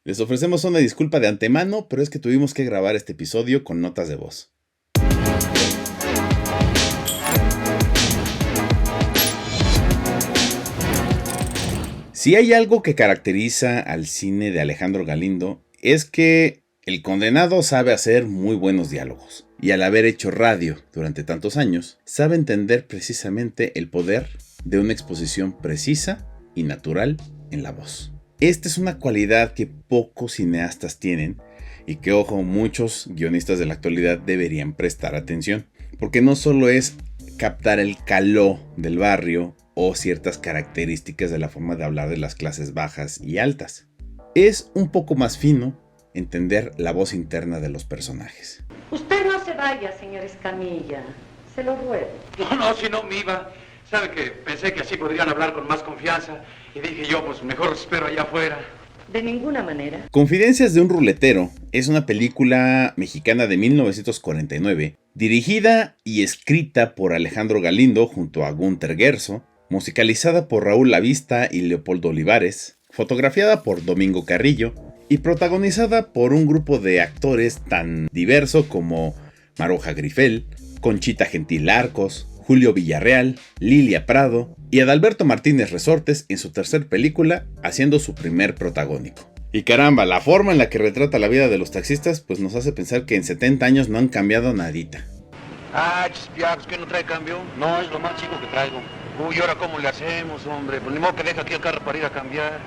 Les ofrecemos una disculpa de antemano, pero es que tuvimos que grabar este episodio con notas de voz. Si hay algo que caracteriza al cine de Alejandro Galindo, es que el condenado sabe hacer muy buenos diálogos. Y al haber hecho radio durante tantos años, sabe entender precisamente el poder de una exposición precisa y natural en la voz. Esta es una cualidad que pocos cineastas tienen y que, ojo, muchos guionistas de la actualidad deberían prestar atención. Porque no solo es captar el caló del barrio o ciertas características de la forma de hablar de las clases bajas y altas. Es un poco más fino entender la voz interna de los personajes. Usted no se vaya, señor Escamilla. Se lo ruego. No, si no me iba. Sabe que pensé que así podrían hablar con más confianza. Y dije yo, pues mejor espero allá afuera. De ninguna manera. Confidencias de un ruletero es una película mexicana de 1949, dirigida y escrita por Alejandro Galindo junto a Gunter Gerso, musicalizada por Raúl Lavista y Leopoldo Olivares, fotografiada por Domingo Carrillo y protagonizada por un grupo de actores tan diverso como Maruja Grifel, Conchita Gentil Arcos, Julio Villarreal, Lilia Prado y Adalberto Martínez Resortes en su tercer película, haciendo su primer protagónico. Y caramba, la forma en la que retrata la vida de los taxistas pues nos hace pensar que en 70 años no han cambiado nadita. Ah, chispiagos, ¿qué no trae cambio? No, es lo más chico que traigo. Uy, ¿ahora cómo le hacemos, hombre? Pues ni modo que deja aquí el carro para ir a cambiar.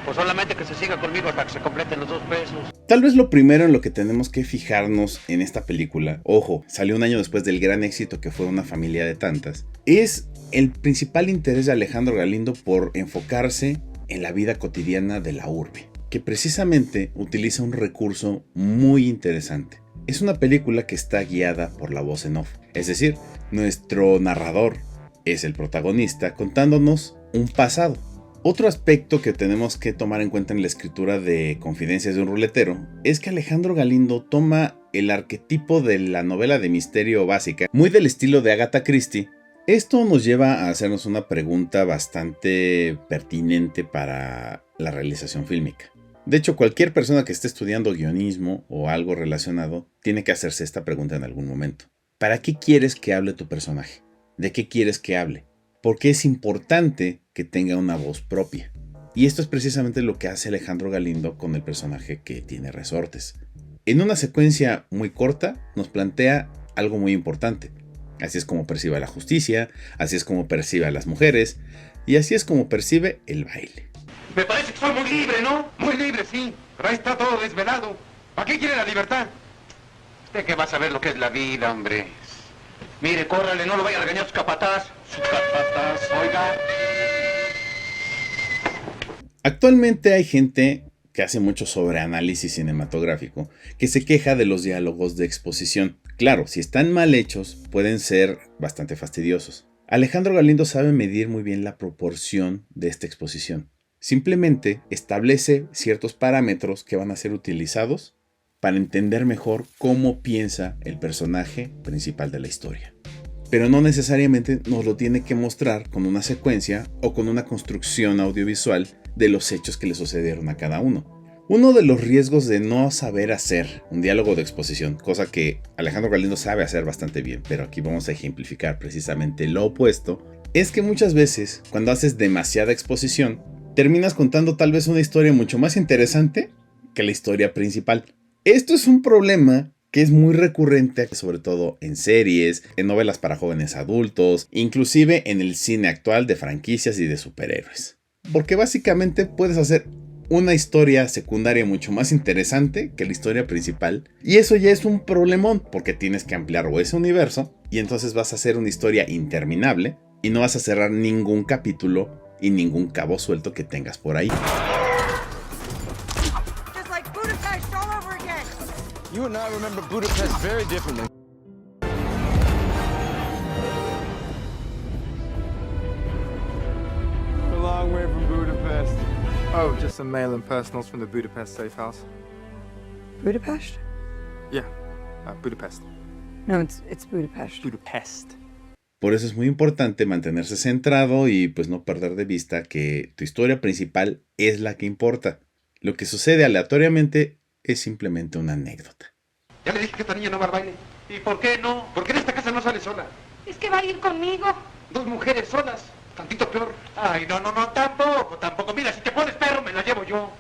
Pues solamente que se siga conmigo hasta que se completen los 2 pesos. Tal vez lo primero en lo que tenemos que fijarnos en esta película, ojo, salió un año después del gran éxito que fue Una familia de tantas, es el principal interés de Alejandro Galindo por enfocarse en la vida cotidiana de la urbe, que precisamente utiliza un recurso muy interesante. Es una película que está guiada por la voz en off, es decir, nuestro narrador es el protagonista contándonos un pasado. Otro aspecto que tenemos que tomar en cuenta en la escritura de Confidencias de un ruletero es que Alejandro Galindo toma el arquetipo de la novela de misterio básica, muy del estilo de Agatha Christie. Esto nos lleva a hacernos una pregunta bastante pertinente para la realización fílmica. De hecho, cualquier persona que esté estudiando guionismo o algo relacionado tiene que hacerse esta pregunta en algún momento. ¿Para qué quieres que hable tu personaje? ¿De qué quieres que hable? Porque es importante que tenga una voz propia. Y esto es precisamente lo que hace Alejandro Galindo con el personaje que tiene Resortes. En una secuencia muy corta nos plantea algo muy importante. Así es como percibe a la justicia, así es como percibe a las mujeres, y así es como percibe el baile. Me parece que soy muy libre, ¿no? Muy libre, sí. Pero ahí está todo desvelado. ¿Para qué quiere la libertad? Usted que va a saber lo que es la vida, hombre. Mire, córrale, no lo vaya a regañar su capataz. Su capataz, oiga. Actualmente hay gente que hace mucho sobreanálisis cinematográfico que se queja de los diálogos de exposición. Claro, si están mal hechos, pueden ser bastante fastidiosos. Alejandro Galindo sabe medir muy bien la proporción de esta exposición. Simplemente establece ciertos parámetros que van a ser utilizados para entender mejor cómo piensa el personaje principal de la historia. Pero no necesariamente nos lo tiene que mostrar con una secuencia o con una construcción audiovisual de los hechos que le sucedieron a cada uno. Uno de los riesgos de no saber hacer un diálogo de exposición, cosa que Alejandro Galindo sabe hacer bastante bien, pero aquí vamos a ejemplificar precisamente lo opuesto, es que muchas veces cuando haces demasiada exposición, terminas contando tal vez una historia mucho más interesante que la historia principal. Esto es un problema que es muy recurrente, sobre todo en series, en novelas para jóvenes adultos, inclusive en el cine actual de franquicias y de superhéroes. Porque básicamente puedes hacer una historia secundaria mucho más interesante que la historia principal, y eso ya es un problemón, porque tienes que ampliar ese universo, y entonces vas a hacer una historia interminable, y no vas a cerrar ningún capítulo y ningún cabo suelto que tengas por ahí. You and I remember Budapest very differently. A long way from Budapest. Oh, just some mail and personals from the Budapest safe house. Budapest? Yeah, Budapest. No, it's Budapest. Budapest. Por eso es muy importante mantenerse centrado y pues no perder de vista que tu historia principal es la que importa. Lo que sucede aleatoriamente es simplemente una anécdota. Ya le dije que esta niña no va al baile. ¿Y por qué no? Porque en esta casa no sale sola. Es que va a ir conmigo. 2 mujeres solas, tantito peor. Ay, no, tampoco. Mira, si te pones perro, me la llevo yo.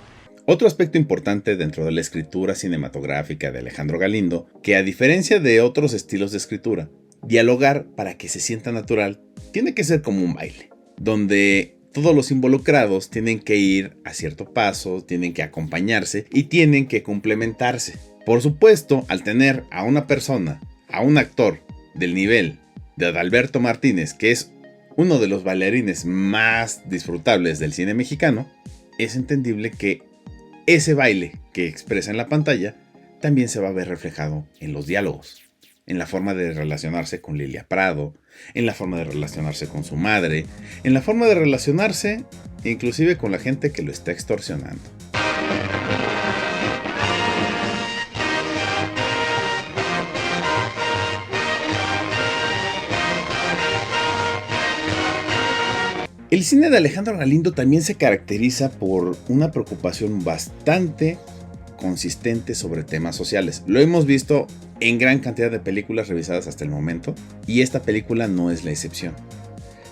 Otro aspecto importante dentro de la escritura cinematográfica de Alejandro Galindo, que a diferencia de otros estilos de escritura, dialogar para que se sienta natural tiene que ser como un baile, donde todos los involucrados tienen que ir a cierto paso, tienen que acompañarse y tienen que complementarse. Por supuesto, al tener a una persona, a un actor del nivel de Adalberto Martínez, que es uno de los bailarines más disfrutables del cine mexicano, es entendible que ese baile que expresa en la pantalla también se va a ver reflejado en los diálogos, en la forma de relacionarse con Lilia Prado, en la forma de relacionarse con su madre, en la forma de relacionarse inclusive con la gente que lo está extorsionando. El cine de Alejandro Galindo también se caracteriza por una preocupación bastante consistente sobre temas sociales. Lo hemos visto en gran cantidad de películas revisadas hasta el momento, y esta película no es la excepción.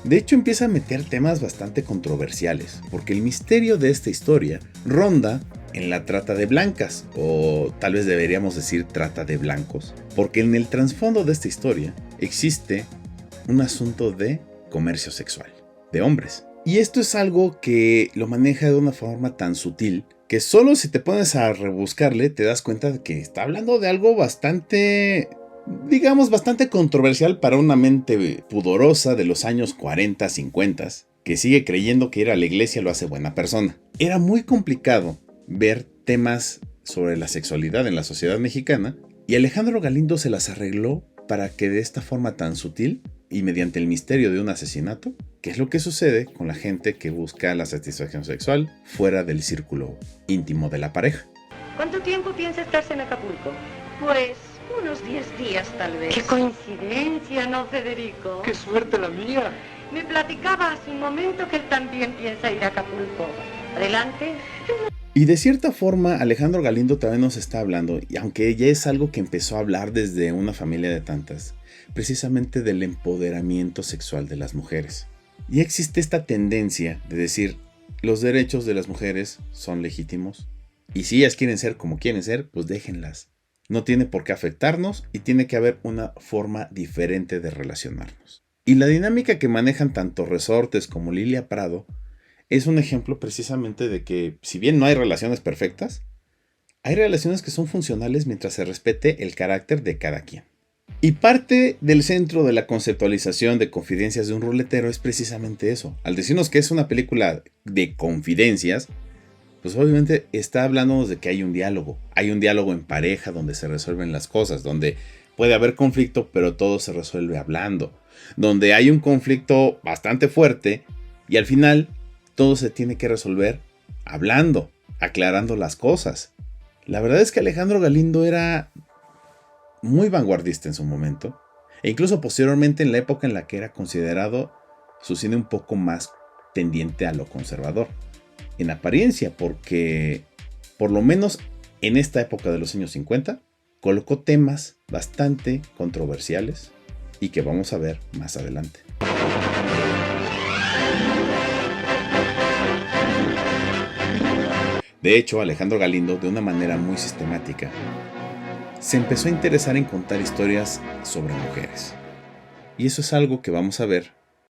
De hecho, empieza a meter temas bastante controversiales, porque el misterio de esta historia ronda en la trata de blancas, o tal vez deberíamos decir trata de blancos, porque en el trasfondo de esta historia existe un asunto de comercio sexual de hombres. Y esto es algo que lo maneja de una forma tan sutil que solo si te pones a rebuscarle te das cuenta de que está hablando de algo bastante, digamos, bastante controversial para una mente pudorosa de los años 40, 50, que sigue creyendo que ir a la iglesia lo hace buena persona. Era muy complicado ver temas sobre la sexualidad en la sociedad mexicana, y Alejandro Galindo se las arregló para que de esta forma tan sutil y mediante el misterio de un asesinato, ¿qué es lo que sucede con la gente que busca la satisfacción sexual fuera del círculo íntimo de la pareja? ¿Cuánto tiempo piensa estarse en Acapulco? Pues unos 10 días tal vez. ¡Qué coincidencia, no, Federico! ¡Qué suerte la mía! Me platicaba hace un momento que él también piensa ir a Acapulco. Adelante. Y de cierta forma Alejandro Galindo también nos está hablando, y aunque ya es algo que empezó a hablar desde Una familia de tantas, precisamente del empoderamiento sexual de las mujeres. Y existe esta tendencia de decir, los derechos de las mujeres son legítimos, y si ellas quieren ser como quieren ser, pues déjenlas. No tiene por qué afectarnos, y tiene que haber una forma diferente de relacionarnos. Y la dinámica que manejan tanto Resortes como Lilia Prado es un ejemplo precisamente de que, si bien no hay relaciones perfectas, hay relaciones que son funcionales mientras se respete el carácter de cada quien. Y parte del centro de la conceptualización de Confidencias de un ruletero es precisamente eso. Al decirnos que es una película de confidencias, pues obviamente está hablándonos de que hay un diálogo en pareja donde se resuelven las cosas, donde puede haber conflicto, pero todo se resuelve hablando, donde hay un conflicto bastante fuerte y al final todo se tiene que resolver hablando, aclarando las cosas. La verdad es que Alejandro Galindo era muy vanguardista en su momento, e incluso posteriormente en la época en la que era considerado su cine un poco más tendiente a lo conservador, en apariencia, porque por lo menos en esta época de los años 50 colocó temas bastante controversiales y que vamos a ver más adelante. De hecho, Alejandro Galindo, de una manera muy sistemática, se empezó a interesar en contar historias sobre mujeres. Y eso es algo que vamos a ver